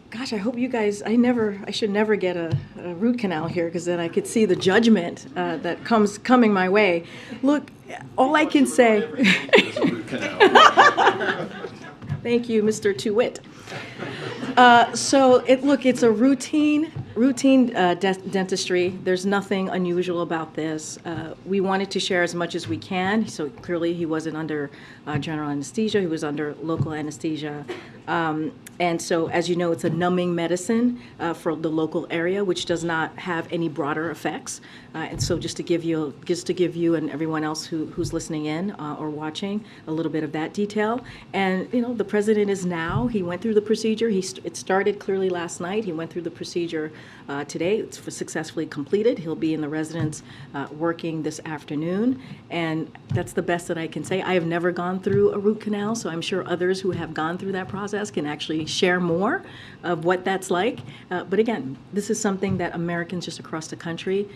gosh, I hope you guys, I should never get a root canal here, because then I could see the judgment that coming my way. Look, all I can say. Thank you, Mr. Too-Wit. It's a routine dentistry. There's nothing unusual about this. We wanted to share as much as we can. So clearly he wasn't under general anesthesia. He was under local anesthesia. And so, as you know, it's a numbing medicine for the local area, which does not have any broader effects. And so, just to give you and everyone else who's listening in or watching a little bit of that detail. And the president he went through the procedure. It started clearly last night. He went through the procedure today. It's successfully completed. He'll be in the residence working this afternoon, and that's the best that I can say. I have never gone through a root canal, so I'm sure others who have gone through that process can actually share more of what that's like. But again, this is something that Americans just across the country,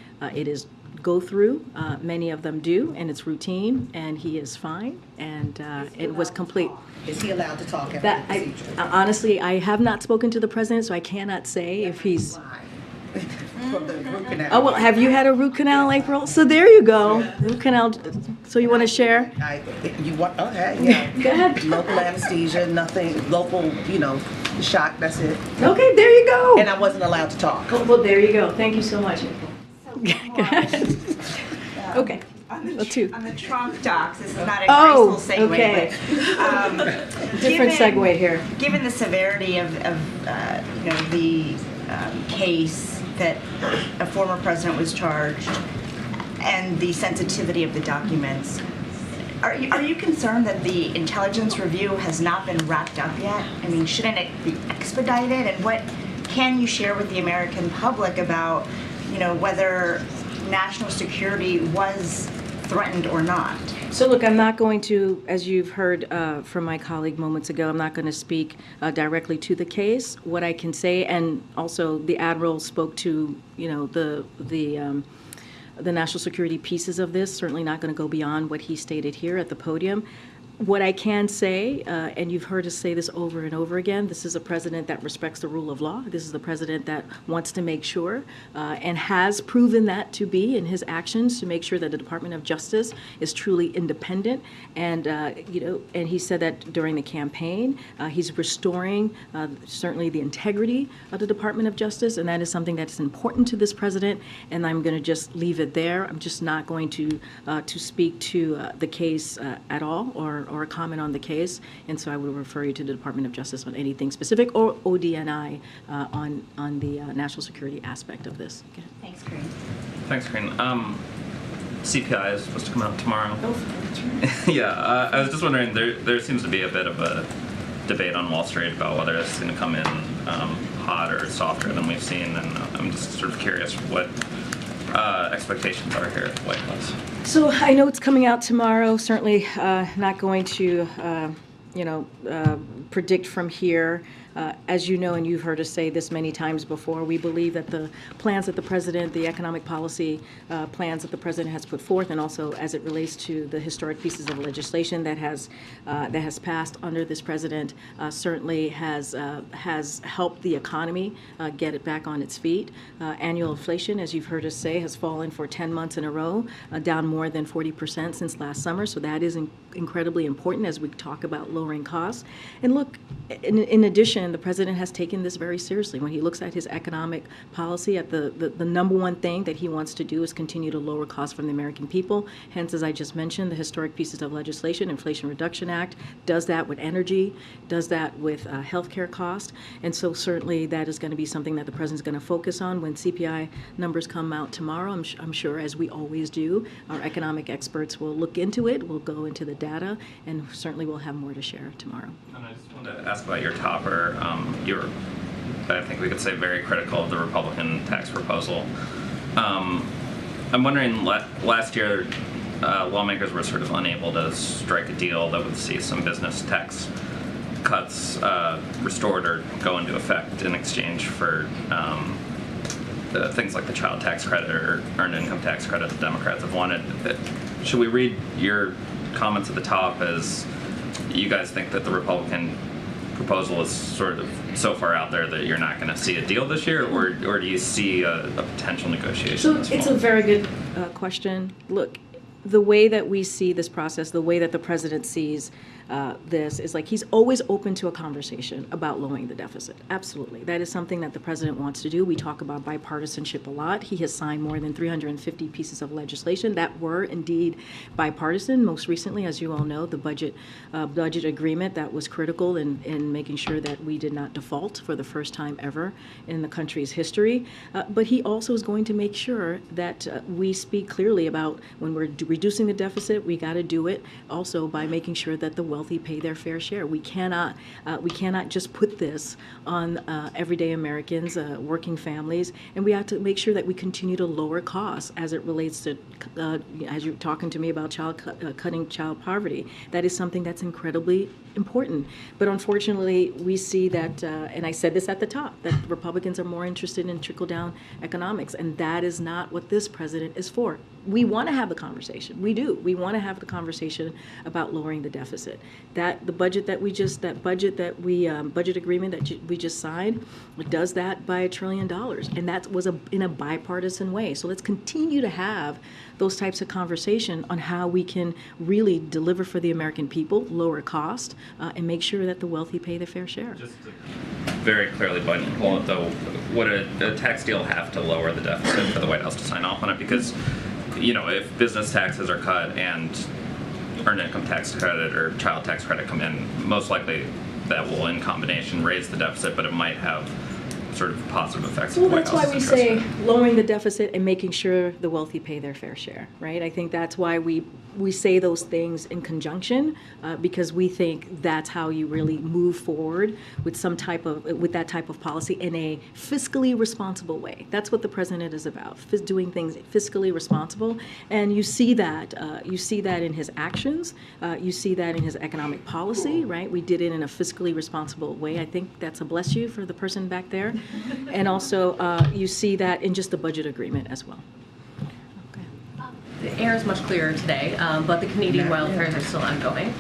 go through. Many of them do, and it's routine, and he is fine, and it was complete. Is he allowed to talk after the procedure? Honestly, I have not spoken to the president, so I cannot say if he's... From the root canal. Oh, well, have you had a root canal, April? So there you go. Root canal. So you want to share? Okay, yeah. Go ahead. Local anesthesia, nothing, local, shock, that's it. Okay, there you go. And I wasn't allowed to talk. Well, there you go. Thank you so much, April. Okay. On the Trump docs, this is not a Oh, graceful segue, okay. but Different segue here. Given the severity of the case that a former president was charged, and the sensitivity of the documents, are you concerned that the intelligence review has not been wrapped up yet? I mean, shouldn't it be expedited? And what can you share with the American public about, whether national security was threatened or not? So look, I'm not going to, as you've heard from my colleague moments ago, I'm not going to speak directly to the case. What I can say, and also the Admiral spoke to, the national security pieces of this, certainly not going to go beyond what he stated here at the podium. What I can say, and you've heard us say this over and over again, this is a president that respects the rule of law. This is the president that wants to make sure and has proven that to be in his actions, to make sure that the Department of Justice is truly independent. And, and he said that during the campaign. He's restoring certainly the integrity of the Department of Justice, and that is something that's important to this president. And I'm going to just leave it there. I'm just not going to speak to the case at all, or a comment on the case, and so I would refer you to the Department of Justice on anything specific, or ODNI on the national security aspect of this. Okay. Thanks, Karine. Thanks, Karine. CPI is supposed to come out tomorrow. Yeah, I was just wondering, there seems to be a bit of a debate on Wall Street about whether it's going to come in hot or softer than we've seen, and I'm just sort of curious what expectations are here at the White House. So I know it's coming out tomorrow. Certainly not going to, predict from here. As you know, and you've heard us say this many times before, we believe that the plans that the president, the economic policy plans that the president has put forth, and also as it relates to the historic pieces of legislation that has passed under this president, certainly has helped the economy get it back on its feet. Annual inflation, as you've heard us say, has fallen for 10 months in a row, down more than 40% since last summer. So that is incredibly important as we talk about lowering costs. And look, in addition, the president has taken this very seriously. When he looks at his economic policy, at the number one thing that he wants to do is continue to lower costs from the American people. Hence, as I just mentioned, the historic pieces of legislation, Inflation Reduction Act, does that with energy, does that with healthcare cost. And so certainly that is going to be something that the president's going to focus on when CPI numbers come out tomorrow. I'm sure, as we always do, our economic experts will look into it, we'll go into the data, and certainly we'll have more to share tomorrow. And I just wanted to ask about your topper. You were, I think we could say, very critical of the Republican tax proposal. I'm wondering, last year, lawmakers were sort of unable to strike a deal that would see some business tax cuts restored or go into effect in exchange for things like the child tax credit or earned income tax credit the Democrats have wanted. Should we read your comments at the top as you guys think that the Republican proposal is sort of so far out there that you're not going to see a deal this year, or do you see a potential negotiation? So it's a very good question. Look, the way that we see this process, the way that the president sees this is like he's always open to a conversation about lowering the deficit. Absolutely. That is something that the president wants to do. We talk about bipartisanship a lot. He has signed more than 350 pieces of legislation that were indeed bipartisan. Most recently, as you all know, the budget agreement that was critical in making sure that we did not default for the first time ever in the country's history. But he also is going to make sure that we speak clearly about when we're reducing the deficit, we got to do it also by making sure that the wealthy pay their fair share. We cannot just put this on everyday Americans, working families, and we have to make sure that we continue to lower costs as it relates to, as you're talking to me about cutting child poverty. That is something that's incredibly important. But unfortunately, we see that, and I said this at the top, that Republicans are more interested in trickle-down economics, and that is not what this president is for. We want to have the conversation. We do. We want to have the conversation about lowering the deficit. That the budget that we just, budget agreement that we just signed, does that by $1 trillion, and that was in a bipartisan way. So let's continue to have those types of conversation on how we can really deliver for the American people, lower cost, and make sure that the wealthy pay their fair share. Just to very clearly buttonhole it, though, would a tax deal have to lower the deficit for the White House to sign off on it? Because if business taxes are cut and earned income tax credit or child tax credit come in, most likely that will in combination raise the deficit, but it might have sort of positive effects. Well, that's why we say lowering the deficit and making sure the wealthy pay their fair share, right? I think that's why we say those things in conjunction, because we think that's how you really move forward with that type of policy in a fiscally responsible way. That's what the president is about, doing things fiscally responsible, and you see that in his actions, you see that in his economic policy, right? We did it in a fiscally responsible way. I think that's a bless you for the person back there. And also, you see that in just the budget agreement as well. The air is much clearer today, but the Canadian wildfires are still ongoing.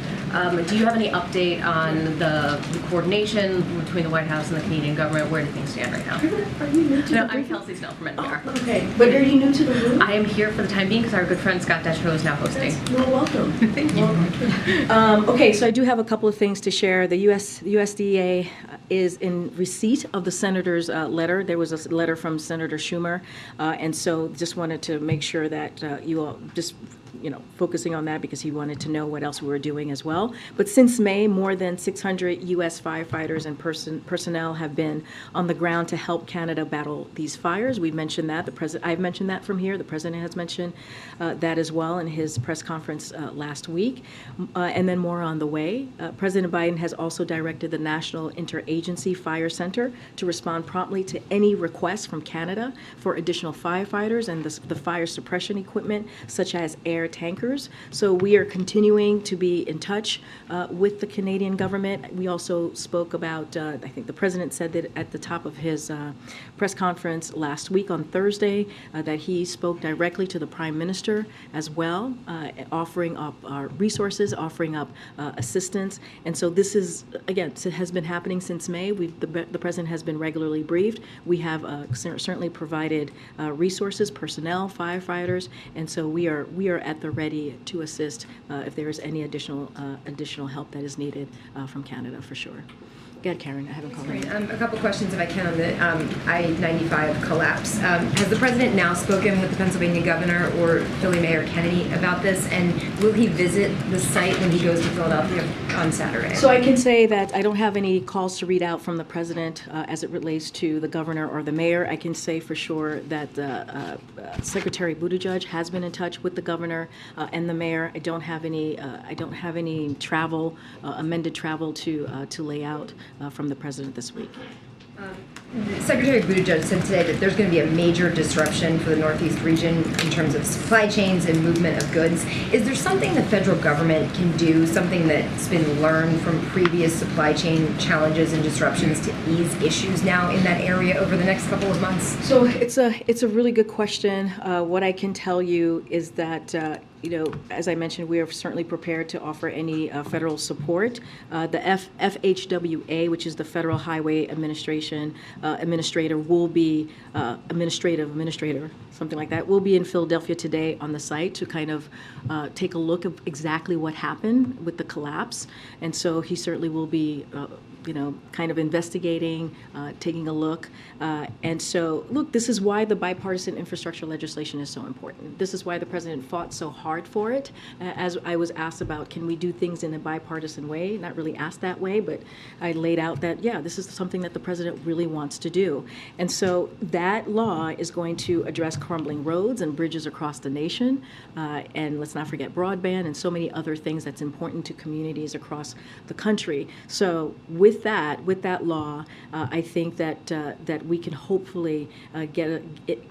Do you have any update on the coordination between the White House and the Canadian government? Where do things stand right now? Are you new to No, the I'm briefing? Kelsey Snell from NPR. Oh, okay, but are you new to the room? I am here for the time being because our good friend Scott Detrow is now hosting. Well, welcome. Thank you. Okay, so I do have a couple of things to share. The USDA is in receipt of the senator's letter. There was a letter from Senator Schumer, and so just wanted to make sure that you all just focusing on that because he wanted to know what else we were doing as well. But since May, more than 600 U.S. firefighters and personnel have been on the ground to help Canada battle these fires. We've mentioned that. I've mentioned that from here. The president has mentioned that as well in his press conference last week. And then more on the way. President Biden has also directed the National Interagency Fire Center to respond promptly to any requests from Canada for additional firefighters and the fire suppression equipment, such as air tankers. So we are continuing to be in touch with the Canadian government. We also spoke about, I think the president said that at the top of his press conference last week on Thursday, that he spoke directly to the Prime Minister as well, offering up resources, offering up assistance. And so this is, again, it has been happening since May. The president has been regularly briefed. We have certainly provided resources, personnel, firefighters, and so we are at the ready to assist if there is any additional help that is needed from Canada, for sure. Go ahead, Karen. I haven't called you. A couple questions, if I can, on the I-95 collapse. Has the president now spoken with the Pennsylvania governor or Philly Mayor Kennedy about this? And will he visit the site when he goes to Philadelphia on Saturday? So I can say that I don't have any calls to read out from the president as it relates to the governor or the mayor. I can say for sure that Secretary Buttigieg has been in touch with the governor and the mayor. I don't have any travel, amended travel to lay out from the president this week. Secretary Buttigieg said today that there's going to be a major disruption for the Northeast region in terms of supply chains and movement of goods. Is there something the federal government can do, something that's been learned from previous supply chain challenges and disruptions to ease issues now in that area over the next couple of months? So it's a really good question. What I can tell you is that as I mentioned, we are certainly prepared to offer any federal support. The FHWA, which is the Federal Highway Administrator, will be administrator, something like that, will be in Philadelphia today on the site to kind of take a look at exactly what happened with the collapse. And so he certainly will be kind of investigating, taking a look. And so, look, this is why the bipartisan infrastructure legislation is so important. This is why the president fought so hard for it. As I was asked about, can we do things in a bipartisan way? Not really asked that way, but I laid out that, this is something that the president really wants to do. And so that law is going to address crumbling roads and bridges across the nation. And let's not forget broadband and so many other things that's important to communities across the country. So with that law, I think that we can hopefully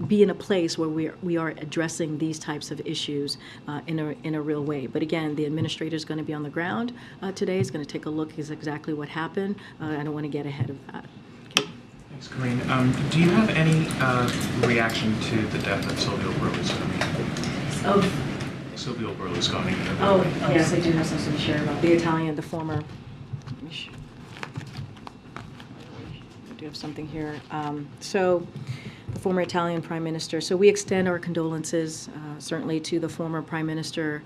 be in a place where we are addressing these types of issues in a real way. But again, the administrator is going to be on the ground today. Is going to take a look at exactly what happened. I don't want to get ahead of that. Okay. Thanks, Karine. Do you have any reaction to the death of Silvio Berlusconi? Silvio Berlusconi. Yes, I do have something to share about the Italian, the former. I do have something here. So former Italian Prime Minister. So we extend our condolences certainly to the former Prime Minister's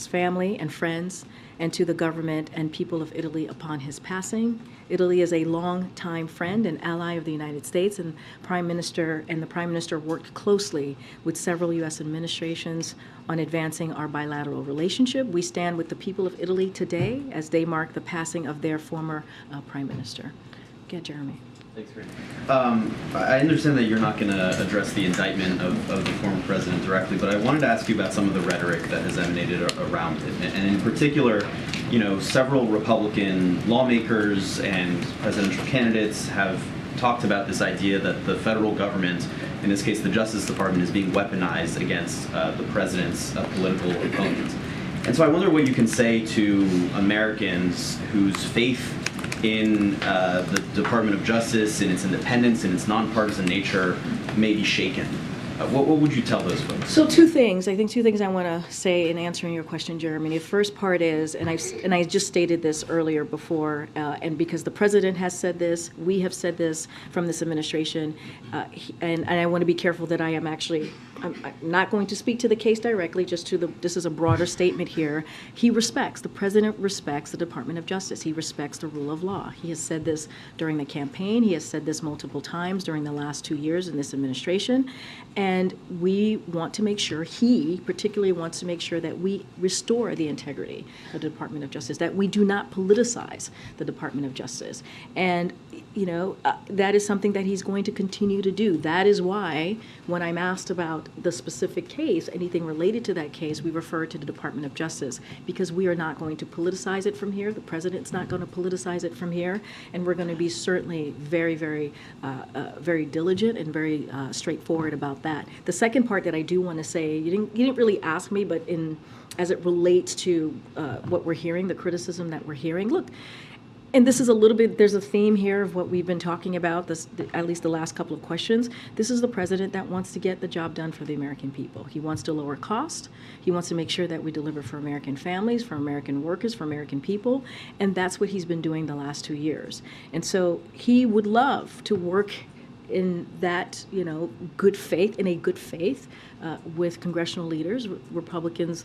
family and friends, and to the government and people of Italy upon his passing. Italy is a long-time friend and ally of the United States, and the Prime Minister worked closely with several U.S. administrations on advancing our bilateral relationship. We stand with the people of Italy today as they mark the passing of their former Prime Minister. Go, Jeremy. Thanks, Karine. I understand that you're not going to address the indictment of the former president directly, but I wanted to ask you about some of the rhetoric that has emanated around it. And in particular, several Republican lawmakers and presidential candidates have talked about this idea that the federal government, in this case the Justice Department, is being weaponized against the president's political opponents. And so I wonder what you can say to Americans whose faith in the Department of Justice, in its independence, in its nonpartisan nature, may be shaken. What would you tell those folks? So two things I want to say in answering your question, Jeremy. The first part is, and I just stated this earlier before, and because the president has said this, we have said this from this administration, and I want to be careful that I'm not going to speak to the case directly, this is a broader statement here. The president respects the Department of Justice. He respects the rule of law. He has said this during the campaign. He has said this multiple times during the last 2 years in this administration. And we want to make sure, he particularly wants to make sure that we restore the integrity of the Department of Justice, that we do not politicize the Department of Justice. And that is something that he's going to continue to do. That is why when I'm asked about the specific case, anything related to that case, we refer to the Department of Justice, because we are not going to politicize it from here. The president's not going to politicize it from here. And we're going to be certainly very, very, very diligent and very straightforward about that. The second part that I do want to say, you didn't really ask me, but as it relates to what we're hearing, the criticism that we're hearing, look, and this is a little bit, there's a theme here of what we've been talking about, at least the last couple of questions. This is the president that wants to get the job done for the American people. He wants to lower cost. He wants to make sure that we deliver for American families, for American workers, for American people. And that's what he's been doing the last 2 years. And so he would love to work in that, good faith, with congressional leaders, Republicans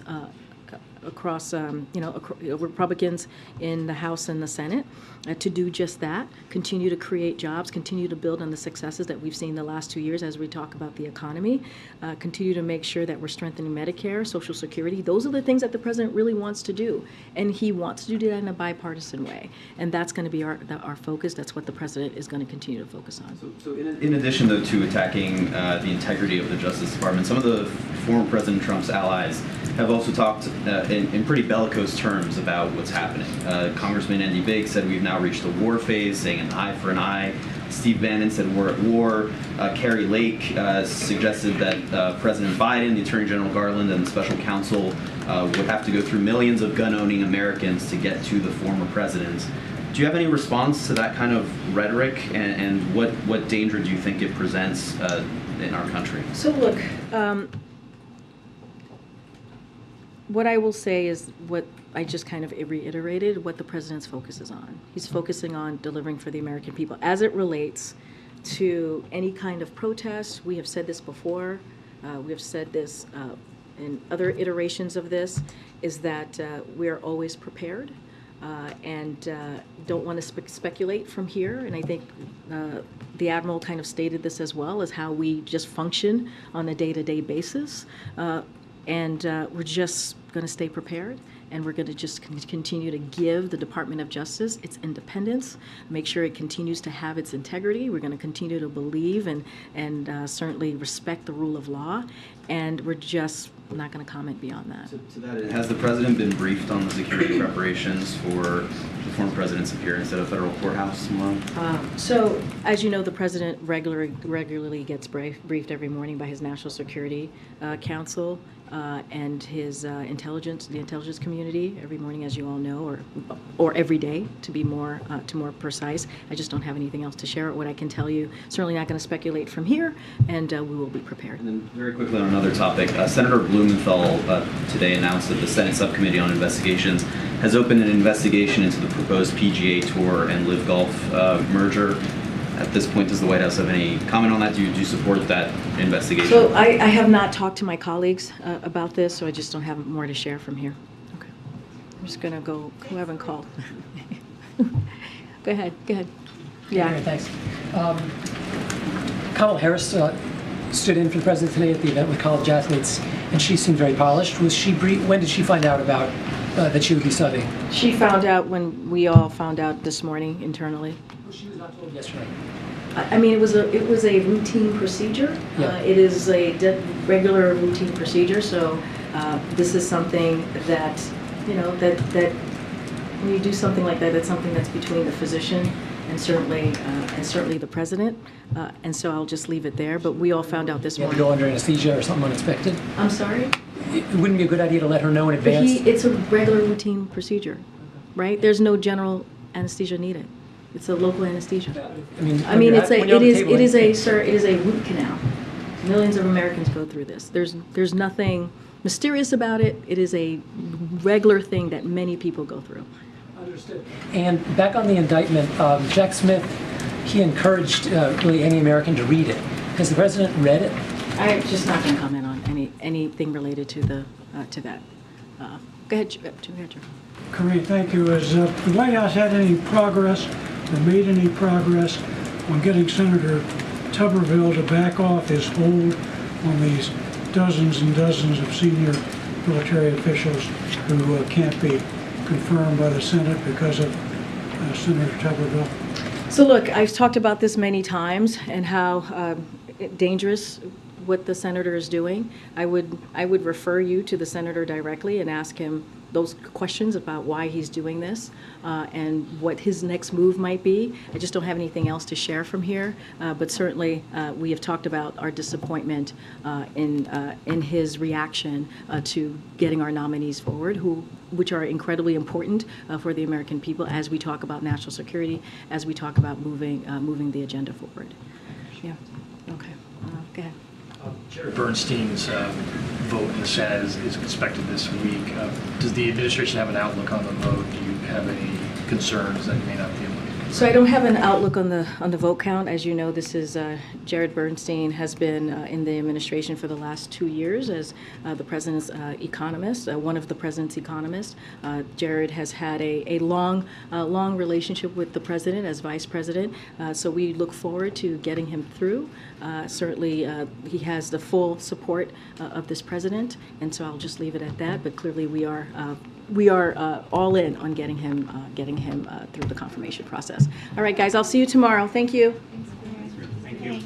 across, Republicans in the House and the Senate, to do just that, continue to create jobs, continue to build on the successes that we've seen the last 2 years as we talk about the economy, continue to make sure that we're strengthening Medicare, Social Security. Those are the things that the president really wants to do, and he wants to do that in a bipartisan way, and that's going to be our focus. That's what the president is going to continue to focus on. So in addition, though, to attacking the integrity of the Justice Department, some of the former President Trump's allies have also talked in pretty bellicose terms about what's happening. Congressman Andy Biggs said we've now reached the war phase, saying an eye for an eye. Steve Bannon said we're at war. Carrie Lake suggested that President Biden, the Attorney General Garland, and the special counsel would have to go through millions of gun-owning Americans to get to the former president. Do you have any response to that kind of rhetoric, and what danger do you think it presents in our country? So look, what I will say is what I just kind of reiterated, what the president's focus is on. He's focusing on delivering for the American people. As it relates to any kind of protest, we have said this before, we have said this in other iterations of this, is that we are always prepared and don't want to speculate from here. And I think the Admiral kind of stated this as well, as how we just function on a day-to-day basis. And we're just going to stay prepared, and we're going to just continue to give the Department of Justice its independence, make sure it continues to have its integrity. We're going to continue to believe and certainly respect the rule of law, and we're just not going to comment beyond that. To that end, has the president been briefed on the security preparations for the former president's appearance at a federal courthouse tomorrow? So, as you know, the president regularly gets briefed every morning by his National Security Council and his the intelligence community every morning, as you all know, or every day, to be more precise. I just don't have anything else to share. What I can tell you, certainly not going to speculate from here, and we will be prepared. And then very quickly on another topic, Senator Blumenthal today announced that the Senate Subcommittee on Investigations has opened an investigation into the proposed PGA Tour and LIV Golf merger. At this point, does the White House have any comment on that? Do you support that investigation? So I have not talked to my colleagues about this, so I just don't have more to share from here. Okay. I'm just going to go, who haven't called? Go ahead. Yeah. Okay, thanks. Kamala Harris stood in for the president today at the event with college athletes, and she seemed very polished. When did she find out about that she would be subbing? She found out when we all found out this morning internally. Well, she was not told yesterday. I mean, it was a routine procedure. Yeah. It is a regular routine procedure. So this is something that that when you do something like that, that's something that's between the physician and certainly the president. And so I'll just leave it there. But we all found out this You had to morning. go under anesthesia or something unexpected? I'm sorry? It wouldn't be a good idea to let her know in advance? It's a regular routine procedure, right? There's no general anesthesia needed. It's a local anesthesia. I mean, it is a root canal. Millions of Americans go through this. There's nothing mysterious about it. It is a regular thing that many people go through. Understood. And back on the indictment, Jack Smith, he encouraged really any American to read it. Has the president read it? I'm just not going to comment on anything related to that. Go ahead, Joe. Karine, thank you. Has the White House had any progress or made any progress on getting Senator Tuberville to back off his hold on these dozens and dozens of senior military officials who can't be confirmed by the Senate because of Senator Tuberville? So look, I've talked about this many times and how dangerous what the senator is doing. I would refer you to the senator directly and ask him those questions about why he's doing this and what his next move might be. I just don't have anything else to share from here, but certainly we have talked about our disappointment in his reaction to getting our nominees forward, which are incredibly important for the American people as we talk about national security, as we talk about moving the agenda forward. Yeah. Okay. Go ahead. Jared Bernstein's vote in the Senate is expected this week. Does the administration have an outlook on the vote? Do you have any concerns that you may not be able to? So I don't have an outlook on the vote count. As you know, this is Jared Bernstein has been in the administration for the last 2 years as the president's economist, one of the president's economists. Jared has had a long relationship with the president as vice president. So we look forward to getting him through. Certainly, he has the full support of this president, and so I'll just leave it at that. But clearly, we are all in on getting him through the confirmation process. All right, guys, I'll see you tomorrow. Thank you. Thank you.